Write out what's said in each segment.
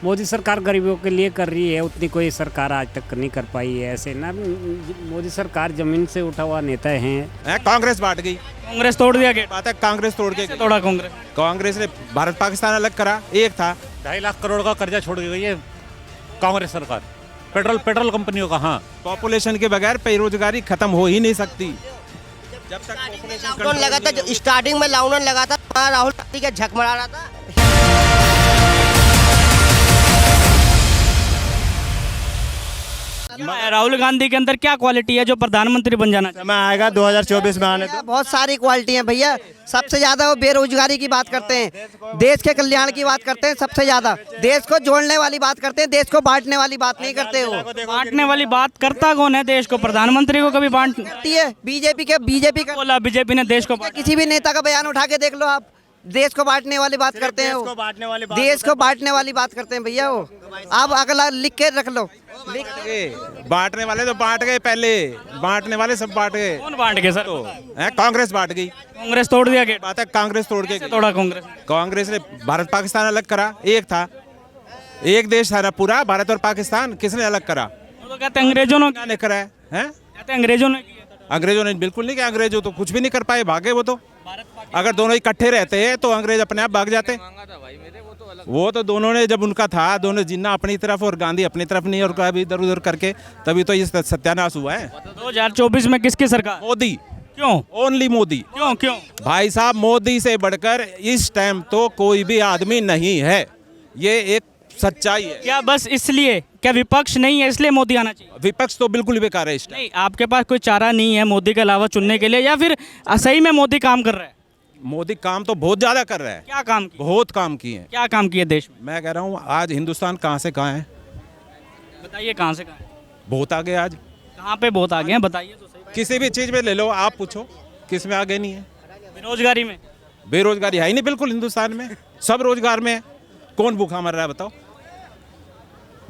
मोदी सरकार गरीबों के लिए कर रही है, उतनी कोई सरकार आज तक नहीं कर पाई है। ऐसे ना, मोदी सरकार जमीन से उठा हुआ नेता हैं। कांग्रेस बांट गई, कांग्रेस तोड़ दिया गेट, बात है कांग्रेस तोड़ के गई। तोड़ा कांग्रेस। कांग्रेस ने भारत पाकिस्तान अलग करा, एक था 2.5 लाख करोड़ का कर्जा छोड़ के गई है कांग्रेस सरकार। पेट्रोल कंपनियों का। हाँ, पॉपुलेशन के बगैर बेरोजगारी खत्म हो ही नहीं सकती। जब तक लॉकडाउन लगा था, जो स्टार्टिंग में लॉकडाउन लगा था, वहाँ राहुल गांधी का झक मरा रहा था। राहुल गांधी के अंदर क्या क्वालिटी है जो प्रधानमंत्री बन जाना चाहिए? समय आएगा 2024 में आने दो। बहुत सारी क्वालिटी है भैया। सबसे ज्यादा वो बेरोजगारी की बात करते हैं, देश के कल्याण की बात करते हैं, सबसे ज्यादा देश को जोड़ने वाली बात करते हैं, देश को बांटने वाली बात नहीं करते। वो बांटने वाली बात करता कौन है देश को? प्रधानमंत्री को कभी बांटती है बीजेपी का। बोला बीजेपी ने देश को किसी भी नेता का बयान उठा के देख लो आप, देश को बांटने वाली बात करते हैं। देश को बांटने वाली बात करते हैं भैया वो। आप अगला लिख के रख लो। बांटने वाले तो बांट गए, पहले बांटने वाले सब बांट गए। कौन बांट गए सर? कांग्रेस बांट गई, कांग्रेस तोड़ दिया गेट, बात है कांग्रेस तोड़ के गई। तोड़ा कांग्रेस। कांग्रेस ने भारत पाकिस्तान अलग करा, एक था, एक देश था ना पूरा, भारत और पाकिस्तान। किसने अलग करा? वो तो कहते हैं अंग्रेजों ने करा है, कहते हैं अंग्रेजों ने किया था। अंग्रेजों ने बिल्कुल नहीं किया। अंग्रेजों तो कुछ भी नहीं कर पाए, भागे वो तो। अगर दोनों इकट्ठे रहते हैं तो अंग्रेज अपने आप भाग जाते। वो तो दोनों ने, जब उनका था, दोनों जिन्ना अपनी तरफ और गांधी अपनी तरफ नहीं, और कभी इधर उधर करके तभी तो ये सत्यानाश हुआ है। 2024 में किसकी सरकार? मोदी। क्यों? ओनली मोदी। क्यों? भाई साहब, मोदी से बढ़कर इस टाइम तो कोई भी आदमी नहीं है, ये एक सच्चाई है। क्या बस इसलिए? क्या विपक्ष नहीं है इसलिए मोदी आना चाहिए? विपक्ष तो बिल्कुल बेकार है इस टाइम। नहीं, आपके पास कोई चारा नहीं है मोदी के अलावा चुनने के लिए, या फिर सही में मोदी काम कर रहा है? मोदी काम तो बहुत ज्यादा कर रहा है। क्या काम किया? बहुत काम किए हैं। क्या काम किए देश में? मैं कह रहा हूँ आज हिंदुस्तान कहाँ से कहाँ है, बताइए कहाँ से कहाँ है? बहुत आगे। आज कहाँ पे बहुत आगे हैं बताइए तो सही। किसी भी चीज में ले लो, आप पूछो किस में आगे नहीं है। बेरोजगारी में? बेरोजगारी है ही नहीं बिल्कुल हिंदुस्तान में, सब रोजगार में है। कौन भूखा मर रहा है बताओ?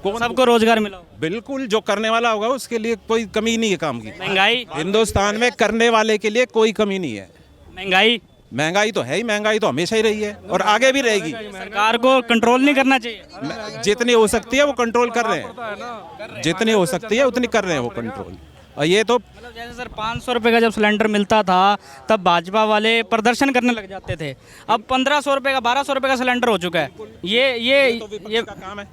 कौन? सबको रोजगार मिला हो। बिल्कुल, जो करने वाला होगा उसके लिए कोई कमी नहीं है काम की। महंगाई? हिंदुस्तान में करने वाले के लिए कोई कमी नहीं है। महंगाई तो है ही, महंगाई तो हमेशा ही रही है और आगे भी रहेगी। सरकार को कंट्रोल नहीं करना चाहिए? जितनी हो सकती है वो कंट्रोल कर रहे हैं, जितनी हो सकती है उतनी कर रहे हैं वो कंट्रोल। और ये तो जैसे सर 500 रुपये का जब सिलेंडर मिलता था तब भाजपा वाले प्रदर्शन करने लग जाते थे। अब 1500 रुपये का, 1200 रुपये का सिलेंडर हो चुका है। ये का काम है,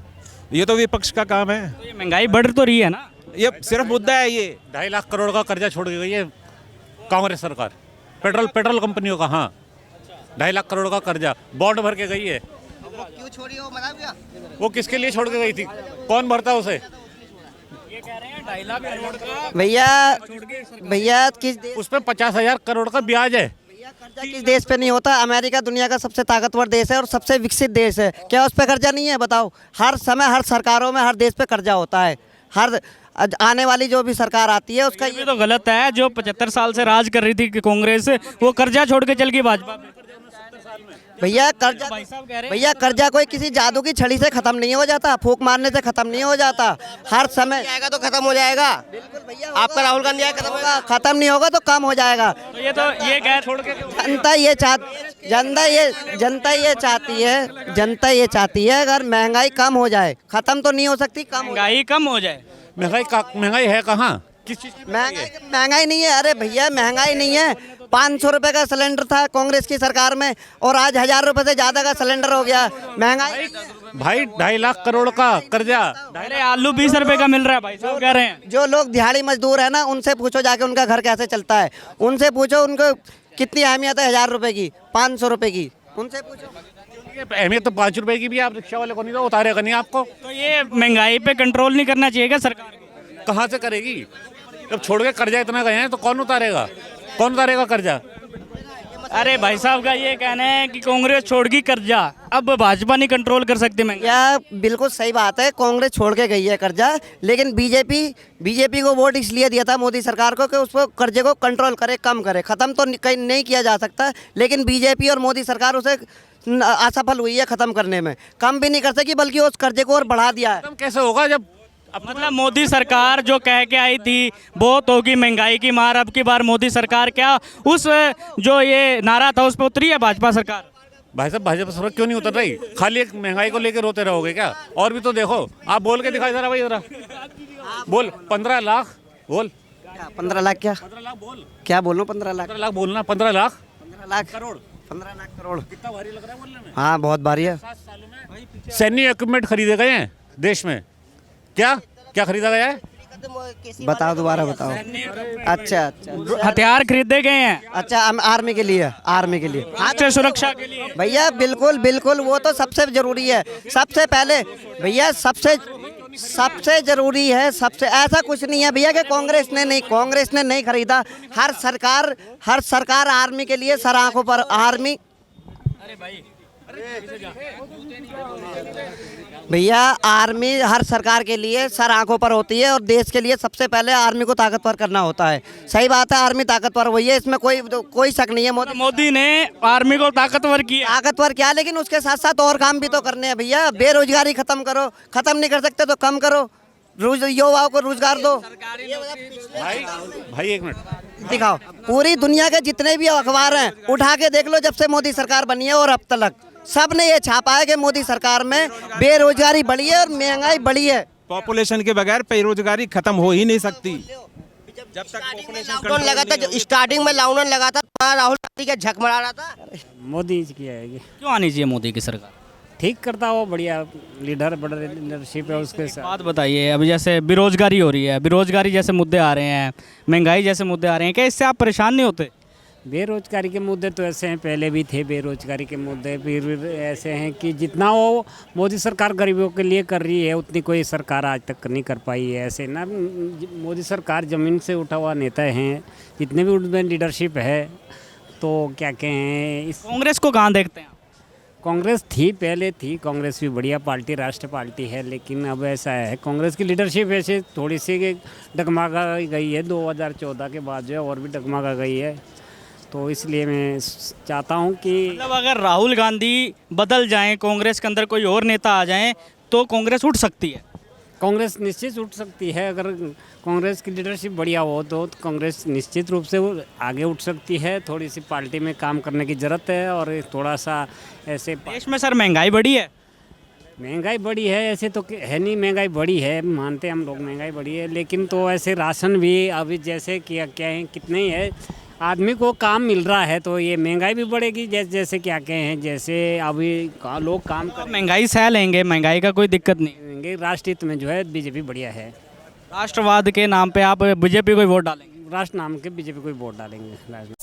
ये तो विपक्ष का काम है। तो ये महंगाई बढ़ तो रही है ना? ये सिर्फ मुद्दा है। ये 2.5 लाख करोड़ का कर्जा छोड़ के गई है कांग्रेस सरकार। पेट्रोल कंपनियों का। हाँ, 2.5 लाख करोड़ का कर्जा बॉन्ड भर के गई है। क्यों छोड़ी वो बता क्या? वो किसके लिए छोड़ के गई थी? कौन भरता है उसे? ये कह रहे हैं 2.5 लाख करोड़ का भैया किस देश, उस पर 50,000 करोड़ का ब्याज है। कर्जा किस देश पे नहीं होता? अमेरिका दुनिया का सबसे ताकतवर देश है और सबसे विकसित देश है। क्या उस पे कर्जा नहीं है? बताओ। हर समय हर सरकारों में हर देश पे कर्जा होता है। हर आने वाली जो भी सरकार आती है उसका ये तो गलत है। जो 75 साल से राज कर रही थी कांग्रेस, वो कर्जा छोड़ के चल गई भाजपा में। भैया कर्जा कोई किसी जादू की छड़ी से खत्म नहीं हो जाता, फूंक मारने से खत्म नहीं हो जाता। हर समय आएगा तो खत्म हो जाएगा। बिल्कुल भैया, आपका राहुल गांधी आएगा खत्म होगा, खत्म नहीं होगा तो कम हो जाएगा। तो ये कह छोड़ के जनता ये चाहती है अगर महंगाई कम हो जाए, खत्म तो नहीं हो सकती, महंगाई कम हो जाए। महंगाई है कहाँ? किस चीज? महंगाई नहीं है। अरे भैया महंगाई नहीं है। 500 रुपए का सिलेंडर था कांग्रेस की सरकार में और आज 1000 रुपए से ज्यादा का सिलेंडर हो गया। महंगाई भाई 2.5 लाख करोड़ का कर्जा। अरे आलू 20 रुपए का मिल रहा है भाई साहब कह रहे हैं। जो लोग दिहाड़ी मजदूर है ना, उनसे पूछो जाके उनका घर कैसे चलता है। उनसे पूछो उनको कितनी अहमियत है 1000 रुपए की, 500 रुपए की, उनसे पूछो। अहमियत तो 5 रुपए की भी आप रिक्शा वाले को नहीं दो, उतारेगा नहीं आपको। तो ये महंगाई पे कंट्रोल नहीं करना चाहिए क्या सरकार को? कहाँ से करेगी? जब छोड़ के कर्जा इतना गए हैं तो कौन उतारेगा? कर्जा? अरे भाई साहब का ये कहना है कि कांग्रेस छोड़ गई कर्जा, अब भाजपा नहीं कंट्रोल कर सकती महंगाई। या बिल्कुल सही बात है, कांग्रेस छोड़ के गई है कर्जा, लेकिन बीजेपी को वोट इसलिए दिया था मोदी सरकार को कि उसको कर्जे को कंट्रोल करे, कम करे। खत्म तो कहीं नहीं किया जा सकता, लेकिन बीजेपी और मोदी सरकार उसे असफल हुई है खत्म करने में। कम भी नहीं कर सकी बल्कि उस कर्जे को और बढ़ा दिया है। कैसे होगा जब मतलब मोदी सरकार जो कह के आई थी बहुत होगी महंगाई की मार, अब की बार मोदी सरकार क्या उस जो ये नारा था उस पर उतरी है भाजपा सरकार? भाई साहब भाजपा सरकार क्यों नहीं उतर रही? खाली एक महंगाई को लेकर रोते रहोगे क्या? और भी तो देखो, आप बोल के दिखाई जरा भाई, जरा बोल। 15 लाख बोल। 15 लाख क्या 15 लाख बोल। क्या बोलूं? 15 लाख 15 लाख बोलना। 15 लाख 15 लाख करोड़। 15 लाख करोड़। कितना भारी लग रहा है बोलने में? हाँ बहुत भारी है। 7 सालों में सैन्य इक्विपमेंट खरीदे गए हैं देश में। क्या क्या खरीदा गया है? बताओ, दोबारा बताओ। अच्छा अच्छा हथियार खरीदे गए हैं अच्छा, आर्मी के लिए, आर्मी के लिए। राष्ट्रीय सुरक्षा के लिए। भैया बिल्कुल बिल्कुल, वो तो सबसे जरूरी है। सबसे पहले भैया सबसे जरूरी है। सबसे ऐसा कुछ नहीं है भैया कि कांग्रेस ने नहीं खरीदा। हर सरकार आर्मी के लिए सर आंखों पर आर्मी। भैया आर्मी हर सरकार के लिए सर आंखों पर होती है, और देश के लिए सबसे पहले आर्मी को ताकतवर करना होता है। सही बात है, आर्मी ताकतवर हुई है, इसमें कोई शक नहीं है। मोदी ने आर्मी को ताकतवर किया। ताकतवर क्या, लेकिन उसके साथ साथ और काम भी तो करने हैं भैया। बेरोजगारी खत्म करो, खत्म नहीं कर सकते तो कम करो, युवाओं को रोजगार दो। भाई एक मिनट दिखाओ, पूरी दुनिया के जितने भी अखबार हैं उठा के देख लो, जब से मोदी सरकार बनी है और अब तक सब ने ये छापा है कि मोदी सरकार में बेरोजगारी बढ़ी है और महंगाई बढ़ी है। पॉपुलेशन के बगैर बेरोजगारी खत्म हो ही नहीं सकती। जब तक लॉकडाउन लगा था, जो स्टार्टिंग में लॉकडाउन लगा था, राहुल गांधी का झक मरा रहा था। मोदी जी की आएगी। क्यों आनी चाहिए मोदी की सरकार? ठीक करता हो, बढ़िया बड़ा लीडरशिप है उसके साथ। बात बताइए, अभी जैसे बेरोजगारी हो रही है, बेरोजगारी जैसे मुद्दे आ रहे हैं, महंगाई जैसे मुद्दे आ रहे हैं, क्या इससे आप परेशान नहीं होते? बेरोजगारी के मुद्दे तो ऐसे हैं, पहले भी थे बेरोजगारी के मुद्दे। फिर ऐसे हैं कि जितना वो मोदी सरकार गरीबों के लिए कर रही है, उतनी कोई सरकार आज तक नहीं कर पाई है। ऐसे ना, मोदी सरकार ज़मीन से उठा हुआ नेता हैं, जितने भी उनमें लीडरशिप है। तो क्या कहें, इस कांग्रेस को कहाँ देखते हैं? कांग्रेस थी, पहले थी, कांग्रेस भी बढ़िया पार्टी, राष्ट्र पार्टी है। लेकिन अब ऐसा है, कांग्रेस की लीडरशिप ऐसे थोड़ी सी डगमगा गई है 2014 के बाद, जो है और भी डगमगा गई है। तो इसलिए मैं चाहता हूं कि मतलब अगर राहुल गांधी बदल जाएं, कांग्रेस के अंदर कोई और नेता आ जाएं, तो कांग्रेस उठ सकती है। कांग्रेस निश्चित उठ सकती है। अगर कांग्रेस की लीडरशिप बढ़िया हो तो कांग्रेस निश्चित रूप से आगे उठ सकती है। थोड़ी सी पार्टी में काम करने की ज़रूरत है, और थोड़ा सा ऐसे देश में सर महंगाई बढ़ी है। महंगाई बढ़ी है, ऐसे तो है नहीं, महंगाई बढ़ी है, मानते हम लोग महंगाई बढ़ी है। लेकिन तो ऐसे राशन भी अभी जैसे क्या है, कितने ही है, आदमी को काम मिल रहा है, तो ये महंगाई भी बढ़ेगी। जैसे क्या कहें, जैसे अभी लोग काम कर महंगाई सह लेंगे, महंगाई का कोई दिक्कत नहीं। करेंगे। राष्ट्रीय में जो है बीजेपी बढ़िया है। राष्ट्रवाद के नाम पे आप बीजेपी को वोट डालेंगे? राष्ट्र नाम के बीजेपी को वोट डालेंगे।